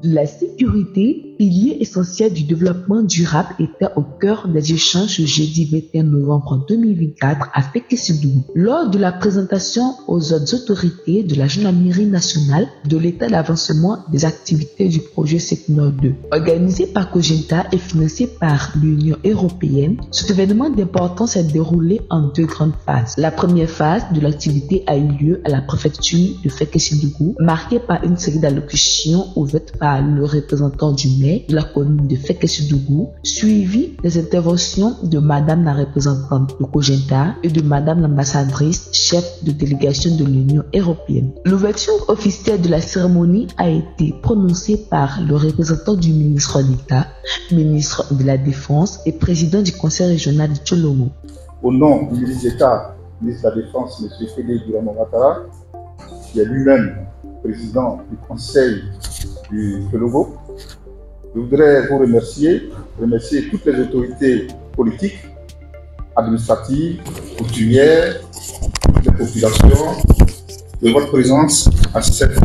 La sécurité, pilier essentiel du développement durable, était au cœur des échanges le jeudi 21 novembre 2024 à Fekkesidou. Lors de la présentation aux autres autorités de la gendarmerie nationale de l'état d'avancement des activités du projet SECNOR 2, organisé par Cogenta et financé par l'Union européenne, cet événement d'importance s'est déroulé en deux grandes phases. La première phase de l'activité a eu lieu à la préfecture de Fekkesidou, marquée par une série d'allocutions ouvertes par le représentant du maire de la commune de Fekkesidou, suivi des interventions de Madame la représentante de Cogenta et de Madame l'ambassadrice chef de délégation de l'Union européenne. L'ouverture officielle de la cérémonie a été prononcée par le représentant du ministre d'État, ministre de la Défense et président du conseil régional du Tchologo. Au nom du ministre d'État, ministre de la Défense, M. Félix Dioulamoratara, qui est lui-même président du conseil du Tchologo, je voudrais vous remercier toutes les autorités politiques, administratives, coutumières, toutes les populations de votre présence à cette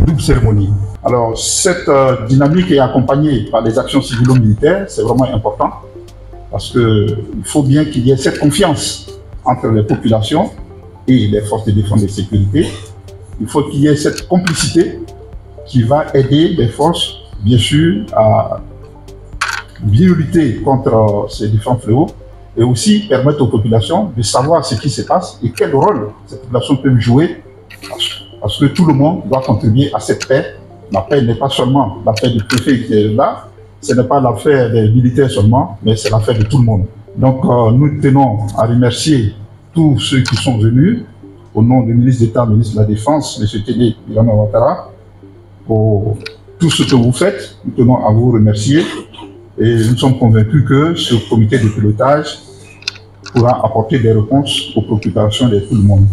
double cérémonie. Alors, cette dynamique est accompagnée par les actions civilo-militaires, c'est vraiment important parce qu'il faut bien qu'il y ait cette confiance entre les populations et les forces de défense et de sécurité. Il faut qu'il y ait cette complicité qui va aider les forces, bien sûr, à bien lutter contre ces différents fléaux et aussi permettre aux populations de savoir ce qui se passe et quel rôle ces populations peuvent jouer parce que tout le monde doit contribuer à cette paix. La paix n'est pas seulement l'affaire du préfet qui est là, ce n'est pas l'affaire des militaires seulement, mais c'est l'affaire de tout le monde. Donc nous tenons à remercier tous ceux qui sont venus au nom du ministre d'État, ministre de la Défense, M. Félix Dioulamoratara, pour tout ce que vous faites. Nous tenons à vous remercier et nous sommes convaincus que ce comité de pilotage pourra apporter des réponses aux préoccupations de tout le monde.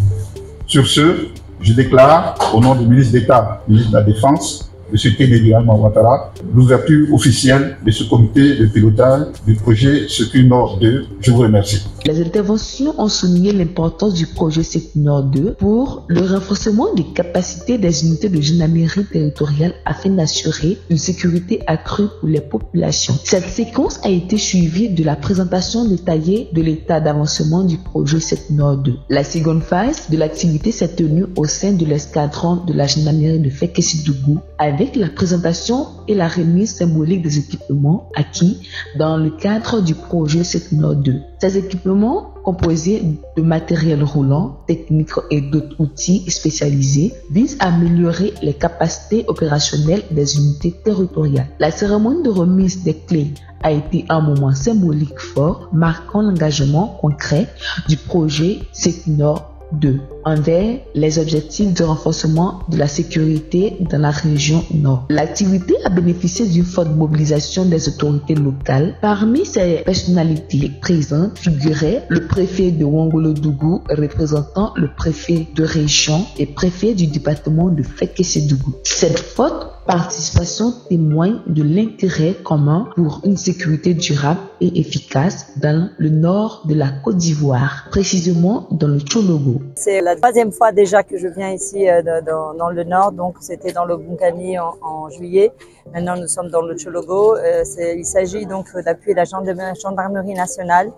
Sur ce, je déclare au nom du ministre d'État, ministre de la Défense, M. Félix Dioulamoratara, l'ouverture officielle de ce comité de pilotage du projet SECNOR 2. Je vous remercie. Les interventions ont souligné l'importance du projet SECNOR 2 pour le renforcement des capacités des unités de gendarmerie territoriale afin d'assurer une sécurité accrue pour les populations. Cette séquence a été suivie de la présentation détaillée de l'état d'avancement du projet SECNOR 2. La seconde phase de l'activité s'est tenue au sein de l'escadron de la gendarmerie de Fekkesidou avec la présentation et la remise symbolique des équipements acquis dans le cadre du projet SECNOR 2. Ces équipements, composés de matériel roulant, techniques et d'autres outils spécialisés, visent à améliorer les capacités opérationnelles des unités territoriales. La cérémonie de remise des clés a été un moment symbolique fort, marquant l'engagement concret du projet SECNOR 2 envers les objectifs de renforcement de la sécurité dans la région Nord. L'activité a bénéficié d'une forte mobilisation des autorités locales. Parmi ces personnalités présentes figuraient le préfet de Wongolo-Dougou, représentant le préfet de région et préfet du département de Fekkesidou. Cette forte participation témoigne de l'intérêt commun pour une sécurité durable et efficace dans le nord de la Côte d'Ivoire, précisément dans le Tchologo. C'est la troisième fois déjà que je viens ici dans le nord, donc c'était dans le Bunkani en juillet. Maintenant nous sommes dans le Tchologo. Il s'agit donc d'appuyer la gendarmerie nationale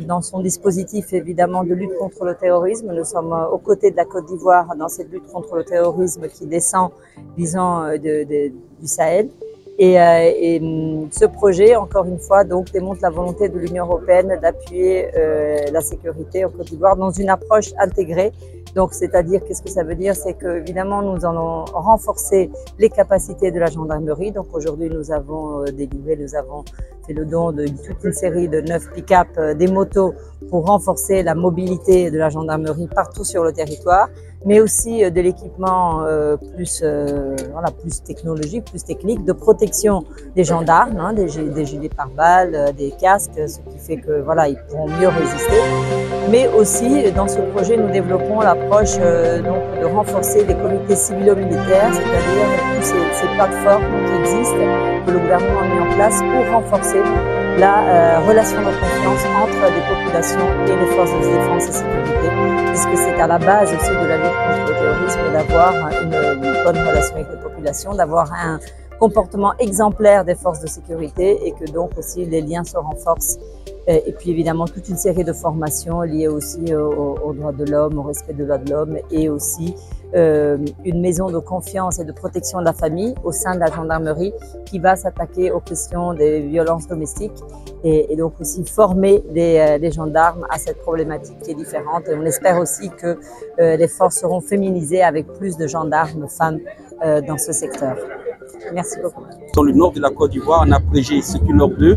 dans son dispositif évidemment de lutte contre le terrorisme. Nous sommes aux côtés de la Côte d'Ivoire dans cette lutte contre le terrorisme qui descend, disons, du Sahel. Et ce projet, encore une fois, donc démontre la volonté de l'Union européenne d'appuyer la sécurité en Côte d'Ivoire dans une approche intégrée. Donc, c'est-à-dire, qu'est-ce que ça veut dire? C'est que, évidemment, nous allons renforcer les capacités de la gendarmerie. Donc, aujourd'hui, nous avons fait le don de toute une série de 9 pick-up, des motos pour renforcer la mobilité de la gendarmerie partout sur le territoire, mais aussi de l'équipement plus technologique, plus technique, de protection des gendarmes, hein, des gilets pare-balles, des casques, ce qui fait que voilà, ils pourront mieux résister. Mais aussi, dans ce projet, nous développons l'approche donc de renforcer les comités civilo-militaires, c'est-à-dire toutes ces plateformes qui existent, que le gouvernement a mis en place pour renforcer la relation de confiance entre les populations et les forces de défense et sécurité puisque c'est à la base aussi de la lutte contre le terrorisme d'avoir une bonne relation avec les populations, d'avoir un comportement exemplaire des forces de sécurité et que donc aussi les liens se renforcent. Et puis évidemment toute une série de formations liées aussi aux droits de l'homme, au respect des droits de l'homme et aussi une maison de confiance et de protection de la famille au sein de la gendarmerie qui va s'attaquer aux questions des violences domestiques et donc aussi former les gendarmes à cette problématique qui est différente. Et on espère aussi que les forces seront féminisées avec plus de gendarmes femmes dans ce secteur. Merci beaucoup. Dans le nord de la Côte d'Ivoire, on a Prégé Sécu Nord 2.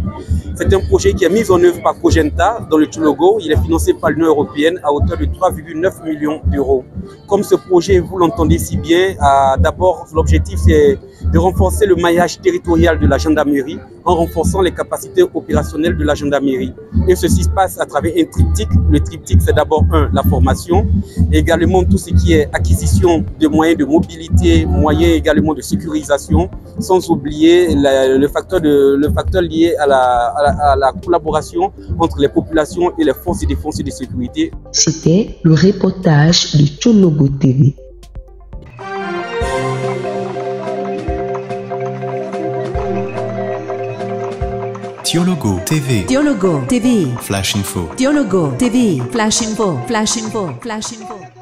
C'est un projet qui est mis en œuvre par Cogenta dans le Tchologo. Il est financé par l'Union européenne à hauteur de 3,9 millions d'euros. Comme ce projet, vous l'entendez si bien, d'abord l'objectif c'est de renforcer le maillage territorial de la gendarmerie en renforçant les capacités opérationnelles de la gendarmerie. Et ceci se passe à travers un triptyque. Le triptyque, c'est d'abord la formation, et également tout ce qui est acquisition de moyens de mobilité, moyens également de sécurisation, sans oublier le facteur lié à la collaboration entre les populations et les forces de défense et de sécurité. C'était le reportage de Tchologo TV. Tiologo TV. Tiologo TV. Flash Info. Tiologo TV. Flash Info. Flash Info. Flash Info.